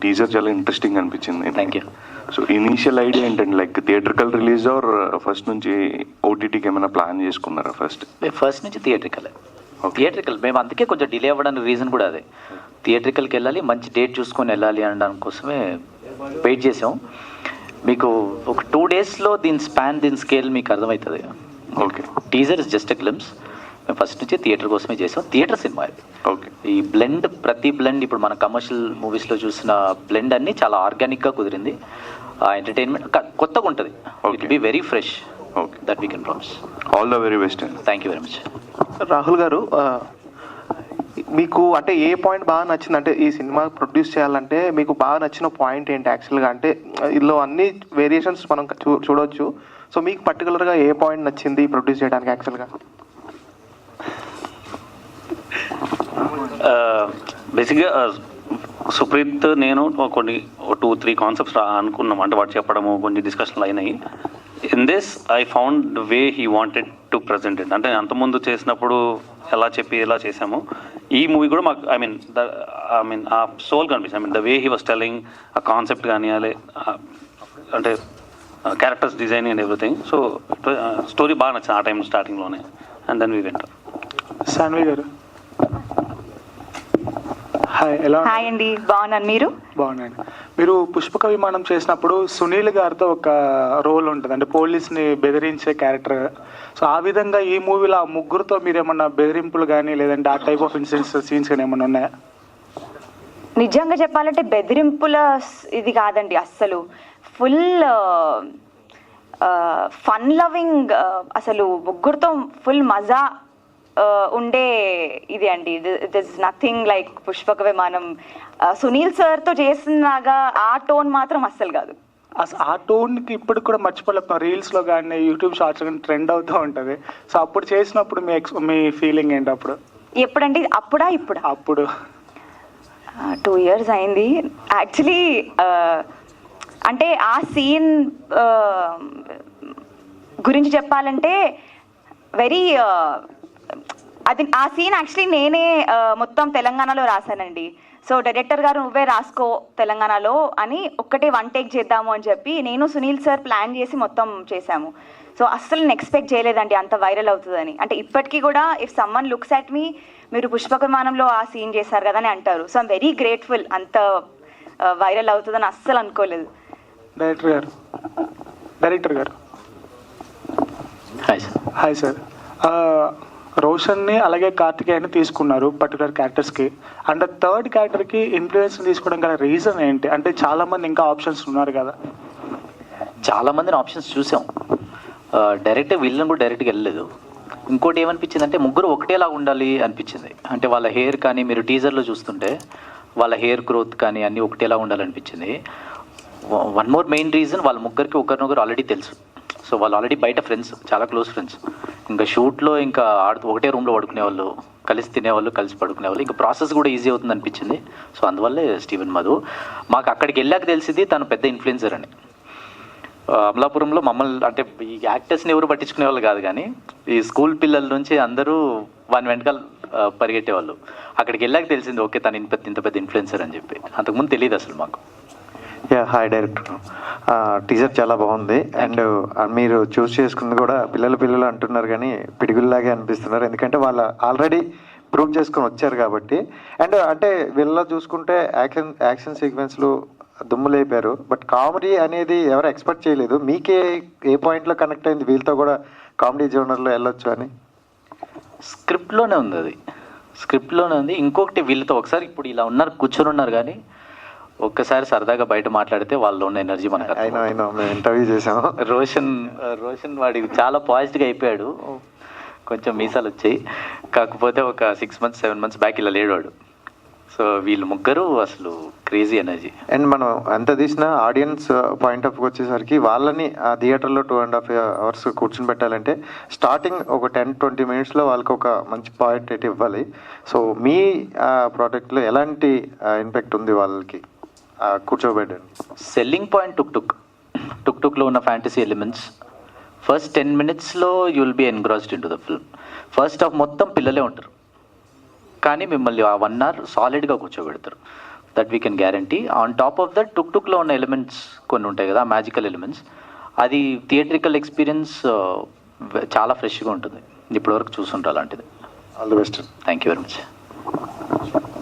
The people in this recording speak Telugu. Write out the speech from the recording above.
టీజర్ చాలా ఇంట్రెస్టింగ్ అనిపించింది. Thank you. So initial idea ఏంటండి, like theatrical release or first నుంచి ఓటీటీకి ఏమైనా ప్లాన్ చేసుకున్నారా? ఫస్ట్ నుంచి థియేట్రికల్ మేము అందుకే కొంచెం డిలే అవ్వడానికి రీజన్ కూడా అదే. థియేట్రికల్కి వెళ్ళాలి, మంచి డేట్ చూసుకొని వెళ్ళాలి అనడానికి కోసమే వెయిట్ చేసాం. మీకు ఒక 2 daysలో దీని స్కేల్ మీకు అర్థమవుతుంది. Okay, teaser is just a glimpse. మేము ఫస్ట్ నుంచి థియేటర్ కోసమే చేసాం. థియేటర్ సినిమా ఇది. ఓకే, ఈ ప్రతి బ్లెండ్ ఇప్పుడు మన కమర్షియల్ మూవీస్లో చూసిన బ్లెండ్ అన్ని చాలా ఆర్గానిక్గా కుదిరింది. ఎంటర్టైన్మెంట్ కొత్తగా ఉంటుంది. It be very fresh. Okay, that we can promise. All the very best. Thank you very much. Rahul గారు, మీకు అంటే ఏ పాయింట్ బాగా నచ్చింది? అంటే ఈ సినిమా ప్రొడ్యూస్ చేయాలంటే మీకు బాగా నచ్చిన పాయింట్ ఏంటి యాక్చువల్గా? అంటే ఇందులో అన్ని వేరియేషన్స్ మనం చూడవచ్చు. సో మీకు పర్టికులర్గా ఏ పాయింట్ నచ్చింది ప్రొడ్యూస్ చేయడానికి యాక్చువల్గా? బేసిక్గా సుప్రీత్ నేను కొన్ని 2-3 కాన్సెప్ట్స్ అనుకున్నాం. అంటే వాడు చెప్పడము కొన్ని డిస్కషన్లు అయినాయి. In this I found the way he wanted to present it. అంటే అంతకుముందు చేసినప్పుడు ఎలా చేసాము, ఈ మూవీ కూడా మాకు ఐ మీన్ ఆ సోల్ కనిపిస్తుంది. The way he was telling ఆ కాన్సెప్ట్ కానీ అంటే characters design and everything. So story బాగా నచ్చింది ఆ టైం స్టార్టింగ్లోనే. And then we went. Saanvi గారు హాయ్, ఎలా? హాయ్ అండి, బాగున్నాను. మీరు? బాగున్నాను. మీరు పుష్పక విమానం చేసినప్పుడు సునీల్ గారితో ఒక రోల్ ఉంటుంది, అంటే పోలీస్ని బెదిరించే క్యారెక్టర్. సో ఆ విధంగా ఈ మూవీలో ఆ ముగ్గురుతో మీరు ఏమన్నా బెదిరింపులు కానీ లేదంటే ఆ టైప్ ఆఫ్ ఇన్సిడెంట్స్ సీన్స్ కానీ ఏమన్నా ఉన్నాయా? నిజంగా చెప్పాలంటే బెదిరింపుల ఇది కాదండి, అస్సలు ఫుల్ ఫన్ లవింగ్. అసలు ముగ్గురుతో ఫుల్ మజా ఉండే ఇది అండి. ఇట్ ఈస్ నథింగ్ లైక్ పుష్పక విమానం. సునీల్ సార్తో చేసినాగా ఆ టోన్ మాత్రం అస్సలు కాదు. ఆ టోన్కి ఇప్పుడు కూడా మర్చిపోలేకపోతాం. రీల్స్లో కానీ యూట్యూబ్ షార్ట్స్ కానీ ట్రెండ్ అవుతూ ఉంటుంది. సో అప్పుడు చేసినప్పుడు మీ ఫీలింగ్ ఏంటి అప్పుడు? ఎప్పుడండి? ఇప్పుడు 2 years అయింది యాక్చువల్లీ. అంటే ఆ సీన్ గురించి చెప్పాలంటే ఆ సీన్ యాక్చువల్లీ నేనే మొత్తం తెలంగాణలో రాశానండి. సో డైరెక్టర్ గారు నువ్వే రాసుకో తెలంగాణలో అని ఒక్కటే 1 take చేద్దాము అని చెప్పి నేను సునీల్ సార్ ప్లాన్ చేసి మొత్తం చేశాము. సో అస్సలు నేను ఎక్స్పెక్ట్ చేయలేదండి అంత వైరల్ అవుతుందని. అంటే ఇప్పటికీ కూడా ఇఫ్ సమ్మన్ లుక్స్ అట్ మీ, మీరు పుష్పక విమానంలో ఆ సీన్ చేశారు కదా అని అంటారు. So I'm very grateful. అంత వైరల్ అవుతుందని అస్సలు అనుకోలేదు. డైరెక్టర్ గారు హాయ్ సార్. రోషన్ని అలాగే కార్తికేయన్ని తీసుకున్నారు పర్టికులర్ క్యారెక్టర్స్కి. అండ్ 3rd క్యారెక్టర్కి ఇన్ఫ్లుయెన్స్ తీసుకోవడం గల రీజన్ ఏంటి? అంటే చాలామంది ఇంకా ఆప్షన్స్ ఉన్నారు కదా. చాలామందిని ఆప్షన్స్ చూసాం. డైరెక్ట్గా వీళ్ళని కూడా డైరెక్ట్గా వెళ్ళలేదు. ఇంకోటి ఏమనిపించింది అంటే ముగ్గురు ఒకటేలాగా ఉండాలి అనిపించింది. అంటే వాళ్ళ హెయిర్ కానీ మీరు టీజర్లో చూస్తుంటే వాళ్ళ హెయిర్ గ్రోత్ కానీ అన్నీ ఒకటేలా ఉండాలనిపించింది. 1 more మెయిన్ రీజన్, వాళ్ళ ముగ్గురికి ఒకరినొకరు ఆల్రెడీ తెలుసు. సో వాళ్ళు ఆల్రెడీ బయట ఫ్రెండ్స్, చాలా క్లోజ్ ఫ్రెండ్స్. ఇంకా షూట్లో ఇంకా ఒకటే రూమ్లో పడుకునేవాళ్ళు, కలిసి తినేవాళ్ళు, కలిసి పడుకునేవాళ్ళు. ఇంకా ప్రాసెస్ కూడా ఈజీ అవుతుంది అనిపించింది. సో అందువల్లే స్టీవెన్ మధు. మాకు అక్కడికి వెళ్ళాక తెలిసింది తను పెద్ద ఇన్ఫ్లుయెన్సర్ అని. అమలాపురంలో మమ్మల్ని అంటే ఈ యాక్టర్స్ని ఎవరు పట్టించుకునే వాళ్ళు కాదు, కానీ ఈ స్కూల్ పిల్లల నుంచి అందరూ వాని వెనకాల పరిగెట్టేవాళ్ళు. అక్కడికి వెళ్ళాక తెలిసింది ఓకే తను ఇంత పెద్ద ఇన్ఫ్లుయెన్సర్ అని చెప్పి. అంతకుముందు తెలియదు అసలు మాకు. హాయ్ డైరెక్టర్, టీజర్ చాలా బాగుంది. అండ్ మీరు చూస్ చేసుకుంది కూడా పిల్లలు అంటున్నారు కానీ పిడిగుల్లాగే అనిపిస్తున్నారు. ఎందుకంటే వాళ్ళు ఆల్రెడీ ప్రూవ్ చేసుకొని వచ్చారు కాబట్టి. అండ్ అంటే వీళ్ళలో చూసుకుంటే యాక్షన్ సీక్వెన్స్లు దుమ్ము లేపారు. బట్ కామెడీ అనేది ఎవరు ఎక్స్పెక్ట్ చేయలేదు. మీకే ఏ పాయింట్లో కనెక్ట్ అయింది వీళ్ళతో కూడా కామెడీ జోనర్లో వెళ్ళొచ్చు అని? స్క్రిప్ట్లోనే ఉంది, అది స్క్రిప్ట్లోనే ఉంది. ఇంకొకటి వీళ్ళతో ఒకసారి ఇప్పుడు ఇలా కూర్చొని ఉన్నారు కానీ ఒక్కసారి సరదాగా బయట మాట్లాడితే వాళ్ళు ఉన్న ఎనర్జీ మనకు ఇంటర్వ్యూ చేసాము. రోషన్ వాడికి చాలా పాజిటివ్గా అయిపోయాడు. కొంచెం మీసాలు వచ్చాయి, కాకపోతే ఒక 6 months 7 months బ్యాక్ ఇలా లేడు. సో వీళ్ళు ముగ్గురు అసలు క్రేజీ ఎనర్జీ. అండ్ మనం ఎంత తీసినా ఆడియన్స్ పాయింట్ ఆఫ్ వచ్చేసరికి వాళ్ళని ఆ థియేటర్లో 2.5 hours కూర్చుని పెట్టాలంటే స్టార్టింగ్ ఒక 10-20 minutesలో వాళ్ళకి ఒక మంచి పాయింట్ ఇవ్వాలి. సో మీ ప్రోడక్ట్లో ఎలాంటి ఇంపాక్ట్ ఉంది వాళ్ళకి కూర్చోబెట్టండి? సెల్లింగ్ పాయింట్ టుక్లో ఉన్న ఫ్యాంటసీ ఎలిమెంట్స్. ఫస్ట్ 10 minutesలో you will be engrossed into the film. First half మొత్తం పిల్లలే ఉంటారు, కానీ మిమ్మల్ని ఆ 1 hour సాలిడ్గా కూర్చోబెడతారు. That we can guarantee. On top of that టుక్లో ఉన్న ఎలిమెంట్స్ కొన్ని ఉంటాయి కదా, మ్యాజికల్ ఎలిమెంట్స్, అది థియేట్రికల్ ఎక్స్పీరియన్స్ చాలా ఫ్రెష్గా ఉంటుంది. ఇప్పటివరకు చూసుంటారు అలాంటిది. All the best. Thank you very much.